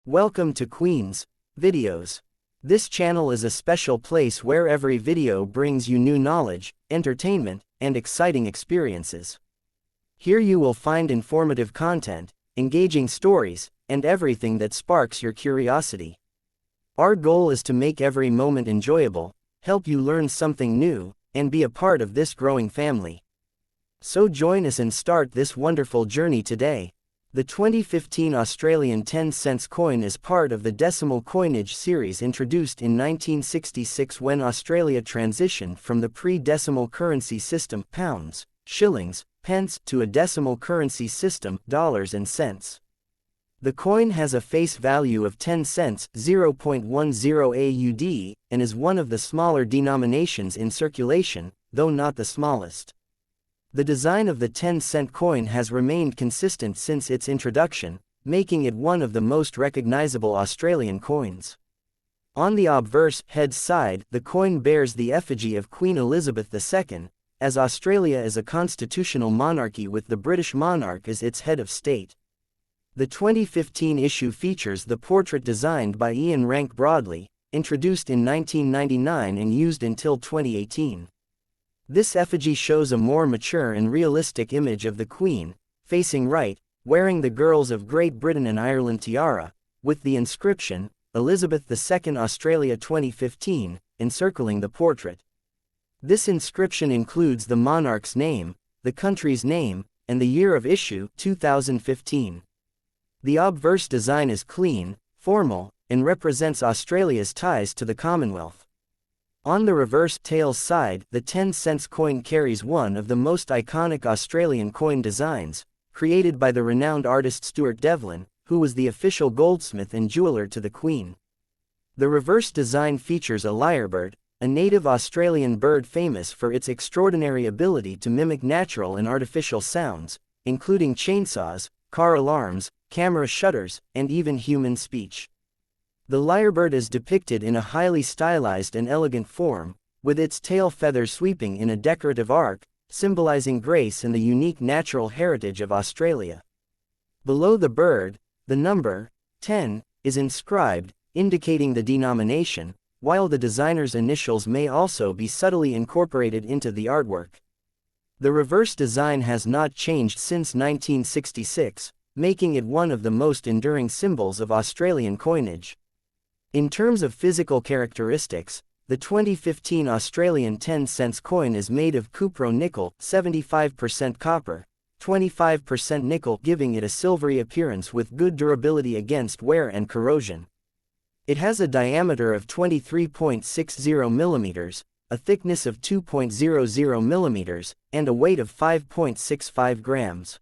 Welcome to Queen's Videos. This channel is a special place where every video brings you new knowledge, entertainment, and exciting experiences. Here you will find informative content, engaging stories, and everything that sparks your curiosity. Our goal is to make every moment enjoyable, help you learn something new, and be a part of this growing family. So join us and start this wonderful journey today. The 2015 Australian 10-cent coin is part of the decimal coinage series introduced in 1966 when Australia transitioned from the pre-decimal currency system pounds, shillings, pence to a decimal currency system dollars and cents. The coin has a face value of 10 cents, 0.10 AUD, and is one of the smaller denominations in circulation, though not the smallest. The design of the 10-cent coin has remained consistent since its introduction, making it one of the most recognizable Australian coins. On the obverse head side, the coin bears the effigy of Queen Elizabeth II, as Australia is a constitutional monarchy with the British monarch as its head of state. The 2015 issue features the portrait designed by Rank-Broadley, introduced in 1999 and used until 2018. This effigy shows a more mature and realistic image of the Queen, facing right, wearing the Girls of Great Britain and Ireland tiara, with the inscription, Elizabeth II Australia 2015, encircling the portrait. This inscription includes the monarch's name, the country's name, and the year of issue, 2015. The obverse design is clean, formal, and represents Australia's ties to the Commonwealth. On the reverse tails side, the 10-cent coin carries one of the most iconic Australian coin designs, created by the renowned artist Stuart Devlin, who was the official goldsmith and jeweler to the Queen. The reverse design features a lyrebird, a native Australian bird famous for its extraordinary ability to mimic natural and artificial sounds, including chainsaws, car alarms, camera shutters, and even human speech. The lyrebird is depicted in a highly stylized and elegant form, with its tail feathers sweeping in a decorative arc, symbolizing grace and the unique natural heritage of Australia. Below the bird, the number 10 is inscribed, indicating the denomination, while the designer's initials may also be subtly incorporated into the artwork. The reverse design has not changed since 1966, making it one of the most enduring symbols of Australian coinage. In terms of physical characteristics, the 2015 Australian 10-cent coin is made of cupro-nickel, 75% copper, 25% nickel, giving it a silvery appearance with good durability against wear and corrosion. It has a diameter of 23.60 mm, a thickness of 2.00 mm, and a weight of 5.65 grams.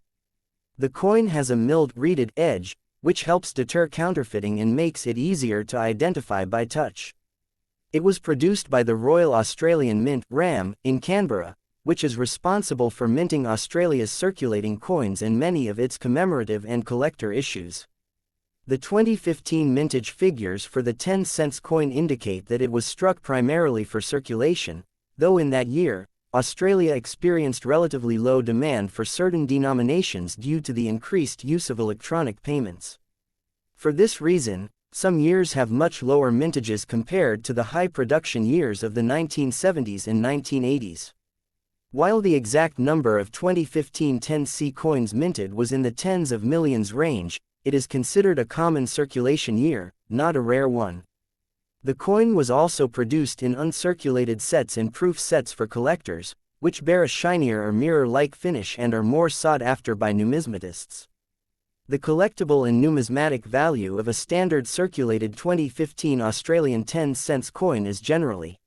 The coin has a milled reeded edge, which helps deter counterfeiting and makes it easier to identify by touch. It was produced by the Royal Australian Mint (RAM) in Canberra, which is responsible for minting Australia's circulating coins and many of its commemorative and collector issues. The 2015 mintage figures for the 10-cent coin indicate that it was struck primarily for circulation, though in that year, Australia experienced relatively low demand for certain denominations due to the increased use of electronic payments. For this reason, some years have much lower mintages compared to the high production years of the 1970s and 1980s. While the exact number of 2015 10C coins minted was in the tens of millions range, it is considered a common circulation year, not a rare one. The coin was also produced in uncirculated sets and proof sets for collectors, which bear a shinier or mirror-like finish and are more sought after by numismatists. The collectible and numismatic value of a standard circulated 2015 Australian 10-cent coin is generally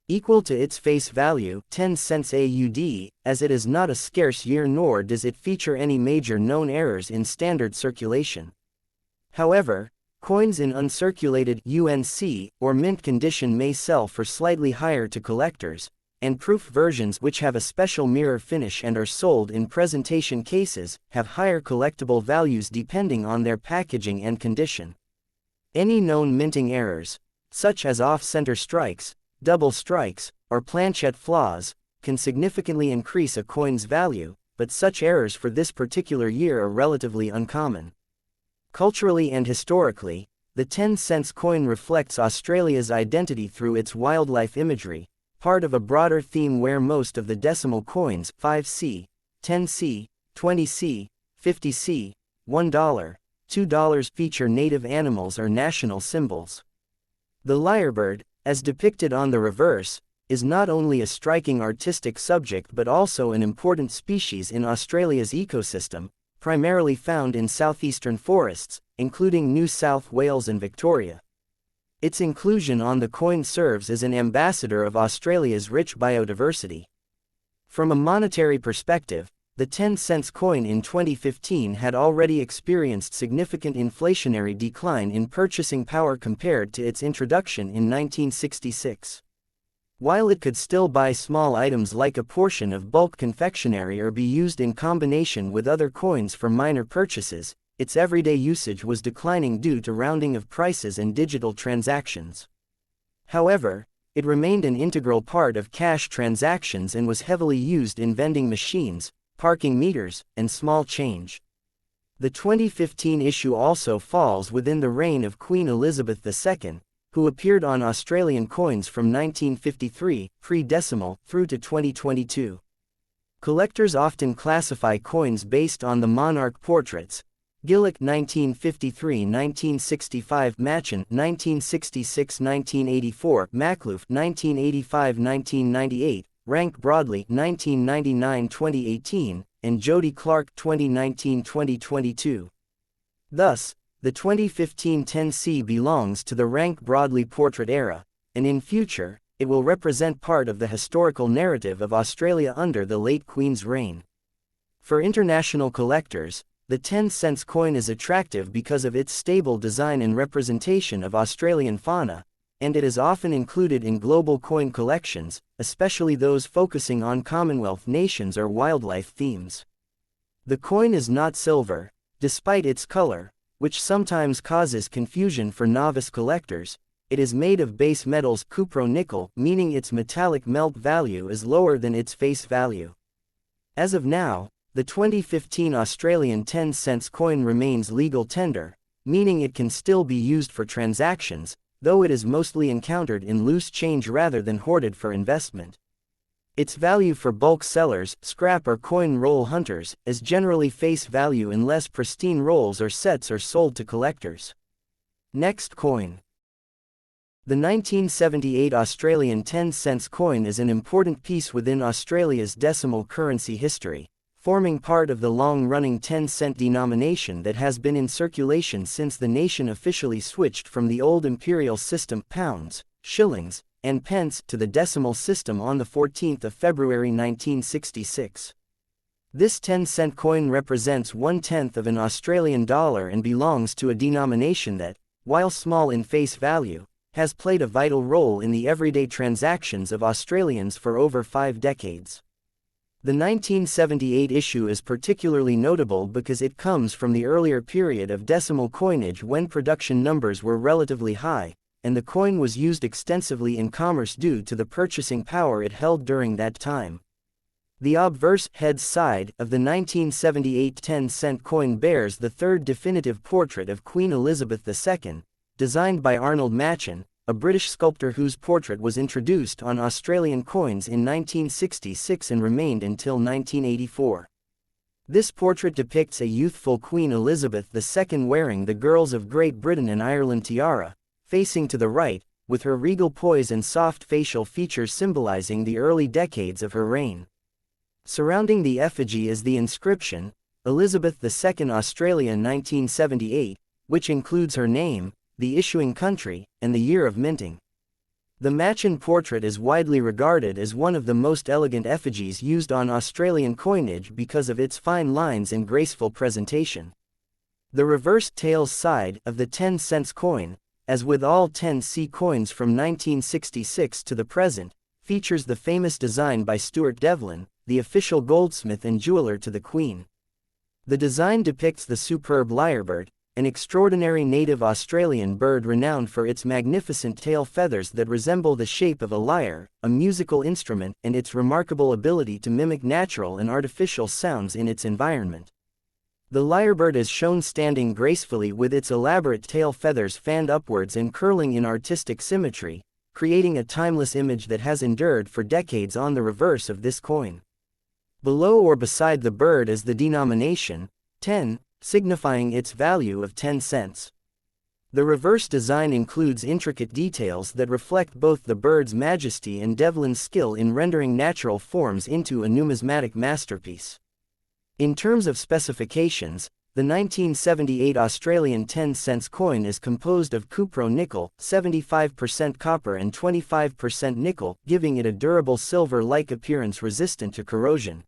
equal to its face value, 10 cents AUD, as it is not a scarce year nor does it feature any major known errors in standard circulation. However, coins in uncirculated UNC or mint condition may sell for slightly higher to collectors, and proof versions which have a special mirror finish and are sold in presentation cases have higher collectible values depending on their packaging and condition. Any known minting errors, such as off-center strikes, double strikes, or planchette flaws, can significantly increase a coin's value, but such errors for this particular year are relatively uncommon. Culturally and historically, The 10-cent coin reflects Australia's identity through its wildlife imagery, part of a broader theme where most of the decimal coins 5C, 10C, 20C, 50C, $1, $2 feature native animals or national symbols. The lyrebird, as depicted on the reverse, is not only a striking artistic subject but also an important species in Australia's ecosystem, primarily found in southeastern forests, including New South Wales and Victoria. Its inclusion on the coin serves as an ambassador of Australia's rich biodiversity. From a monetary perspective, the 10-cent coin in 2015 had already experienced significant inflationary decline in purchasing power compared to its introduction in 1966. While it could still buy small items like a portion of bulk confectionery or be used in combination with other coins for minor purchases, its everyday usage was declining due to rounding of prices and digital transactions. However, it remained an integral part of cash transactions and was heavily used in vending machines, parking meters, and small change. The 2015 issue also falls within the reign of Queen Elizabeth II, who appeared on Australian coins from 1953, pre-decimal, through to 2022. Collectors often classify coins based on the monarch portraits: Gillick 1953-1965, Machin 1966-1984, Macloof 1985-1998, Rank-Broadley 1999-2018, and Jody Clark 2019-2022. Thus, the 2015 10C belongs to the Rank-Broadley portrait era, and in future, it will represent part of the historical narrative of Australia under the late Queen's reign. For international collectors, the 10-cent coin is attractive because of its stable design and representation of Australian fauna, and it is often included in global coin collections, especially those focusing on Commonwealth nations or wildlife themes. The coin is not silver, despite its color, which sometimes causes confusion for novice collectors. It is made of base metals cupro-nickel, meaning its metallic melt value is lower than its face value. As of now, the 2015 Australian 10-cent coin remains legal tender, meaning it can still be used for transactions, though it is mostly encountered in loose change rather than hoarded for investment. Its value for bulk sellers, scrap or coin roll hunters, is generally face value unless pristine rolls or sets are sold to collectors. Next coin. The 1978 Australian 10-cent coin is an important piece within Australia's decimal currency history, forming part of the long-running 10-cent denomination that has been in circulation since the nation officially switched from the old imperial system pounds, shillings, and pence to the decimal system on the 14th of February 1966. This 10-cent coin represents 1/10 of an Australian dollar and belongs to a denomination that, while small in face value, has played a vital role in the everyday transactions of Australians for over 5 decades. The 1978 issue is particularly notable because it comes from the earlier period of decimal coinage when production numbers were relatively high, and the coin was used extensively in commerce due to the purchasing power it held during that time. The obverse head side of the 1978 10-cent coin bears the third definitive portrait of Queen Elizabeth II, designed by Arnold Machin, a British sculptor whose portrait was introduced on Australian coins in 1966 and remained until 1984. This portrait depicts a youthful Queen Elizabeth II wearing the Girls of Great Britain and Ireland tiara, facing to the right, with her regal poise and soft facial features symbolizing the early decades of her reign. Surrounding the effigy is the inscription, Elizabeth II Australia 1978, which includes her name, the issuing country, and the year of minting. The Machin portrait is widely regarded as one of the most elegant effigies used on Australian coinage because of its fine lines and graceful presentation. The reversed tails side of the 10-cent coin, as with all 10C coins from 1966 to the present, features the famous design by Stuart Devlin, the official goldsmith and jeweler to the Queen. The design depicts the superb lyrebird, an extraordinary native Australian bird renowned for its magnificent tail feathers that resemble the shape of a lyre, a musical instrument, and its remarkable ability to mimic natural and artificial sounds in its environment. The lyrebird is shown standing gracefully with its elaborate tail feathers fanned upwards and curling in artistic symmetry, creating a timeless image that has endured for decades. On the reverse of this coin, below or beside the bird, is the denomination 10, signifying its value of 10 cents. The reverse design includes intricate details that reflect both the bird's majesty and Devlin's skill in rendering natural forms into a numismatic masterpiece. In terms of specifications, the 1978 Australian 10 cents coin is composed of cupro-nickel, 75% copper and 25% nickel, giving it a durable silver-like appearance resistant to corrosion.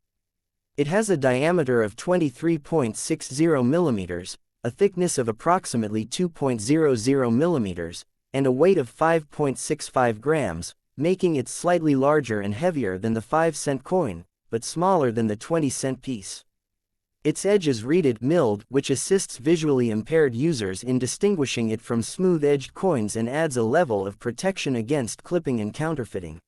It has a diameter of 23.60 millimeters, a thickness of approximately 2.00 millimeters, and a weight of 5.65 grams, making it slightly larger and heavier than the 5-cent coin, but smaller than the 20-cent piece. Its edge is reeded milled, which assists visually impaired users in distinguishing it from smooth-edged coins and adds a level of protection against clipping and counterfeiting.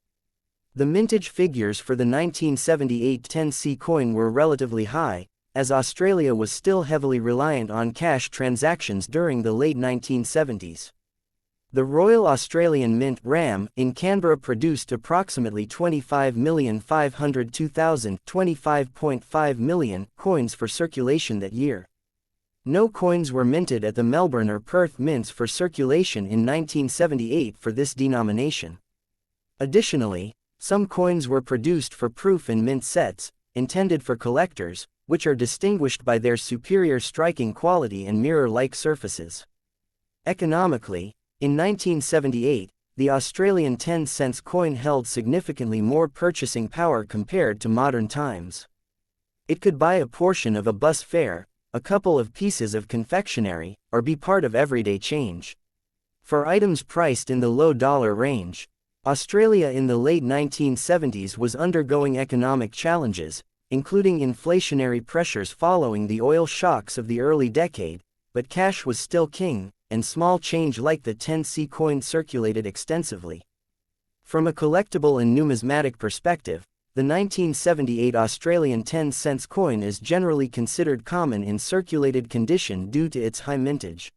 The mintage figures for the 1978 10C coin were relatively high, as Australia was still heavily reliant on cash transactions during the late 1970s. The Royal Australian Mint (RAM) in Canberra produced approximately 25,502,000 (25.5 million) coins for circulation that year. No coins were minted at the Melbourne or Perth mints for circulation in 1978 for this denomination. Additionally, some coins were produced for proof and mint sets, intended for collectors, which are distinguished by their superior striking quality and mirror-like surfaces. Economically, in 1978, the Australian 10 cents coin held significantly more purchasing power compared to modern times. It could buy a portion of a bus fare, a couple of pieces of confectionery, or be part of everyday change. For items priced in the low dollar range, Australia in the late 1970s was undergoing economic challenges, including inflationary pressures following the oil shocks of the early decade, but cash was still king, and small change like the 10C coin circulated extensively. From a collectible and numismatic perspective, the 1978 Australian 10 cents coin is generally considered common in circulated condition due to its high mintage.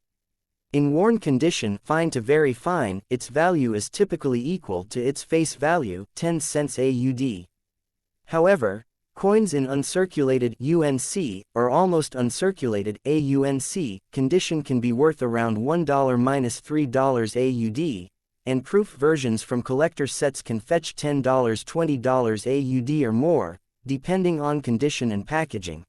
In worn condition, fine to very fine, its value is typically equal to its face value, 10 cents AUD. However, coins in uncirculated UNC, or almost uncirculated AUNC, condition can be worth around $1-3 AUD, and proof versions from collector sets can fetch $10-20 AUD or more, depending on condition and packaging.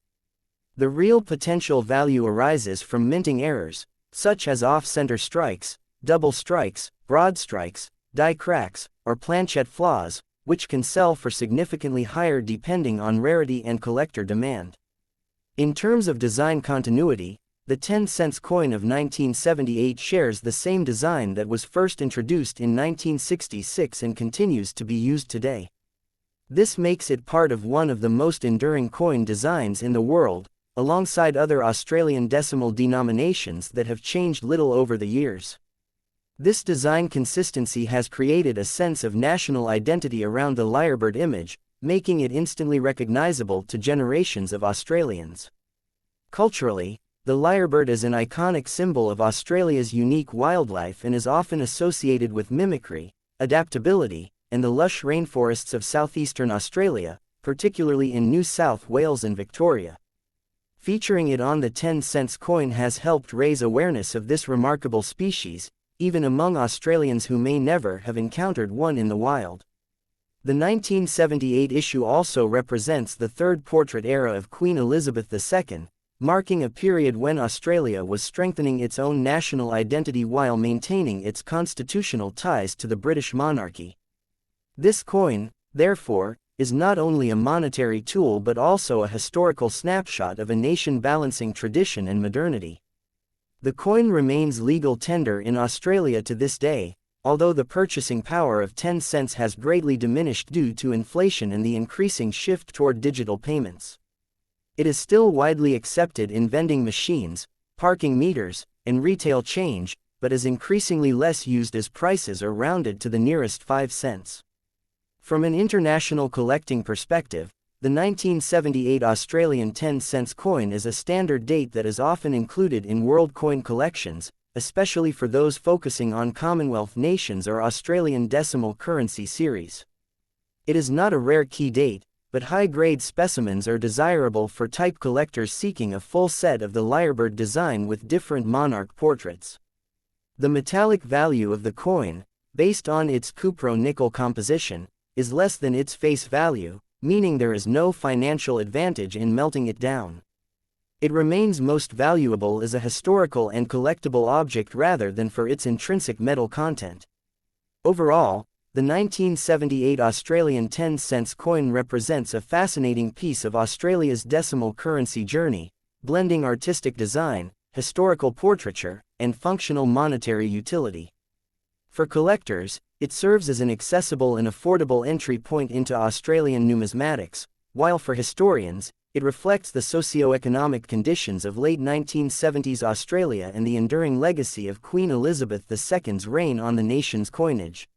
The real potential value arises from minting errors, such as off-center strikes, double strikes, broad strikes, die cracks, or planchette flaws, which can sell for significantly higher depending on rarity and collector demand. In terms of design continuity, the 10 cents coin of 1978 shares the same design that was first introduced in 1966 and continues to be used today. This makes it part of one of the most enduring coin designs in the world, alongside other Australian decimal denominations that have changed little over the years. This design consistency has created a sense of national identity around the lyrebird image, making it instantly recognizable to generations of Australians. Culturally, the lyrebird is an iconic symbol of Australia's unique wildlife and is often associated with mimicry, adaptability, and the lush rainforests of southeastern Australia, particularly in New South Wales and Victoria. Featuring it on the 10 cents coin has helped raise awareness of this remarkable species, even among Australians who may never have encountered one in the wild. The 1978 issue also represents the third portrait era of Queen Elizabeth II, marking a period when Australia was strengthening its own national identity while maintaining its constitutional ties to the British monarchy. This coin, therefore, is not only a monetary tool but also a historical snapshot of a nation balancing tradition and modernity. The coin remains legal tender in Australia to this day, although the purchasing power of 10 cents has greatly diminished due to inflation and the increasing shift toward digital payments. It is still widely accepted in vending machines, parking meters, and retail change, but is increasingly less used as prices are rounded to the nearest 5 cents. From an international collecting perspective, The 1978 Australian 10-cents coin is a standard date that is often included in world coin collections, especially for those focusing on Commonwealth nations or Australian decimal currency series. It is not a rare key date, but high-grade specimens are desirable for type collectors seeking a full set of the Lyrebird design with different monarch portraits. The metallic value of the coin, based on its cupro-nickel composition, is less than its face value, meaning there is no financial advantage in melting it down. It remains most valuable as a historical and collectible object rather than for its intrinsic metal content. Overall, the 1978 Australian 10-cents coin represents a fascinating piece of Australia's decimal currency journey, blending artistic design, historical portraiture, and functional monetary utility. For collectors, it serves as an accessible and affordable entry point into Australian numismatics, while for historians, it reflects the socio-economic conditions of late 1970s Australia and the enduring legacy of Queen Elizabeth II's reign on the nation's coinage.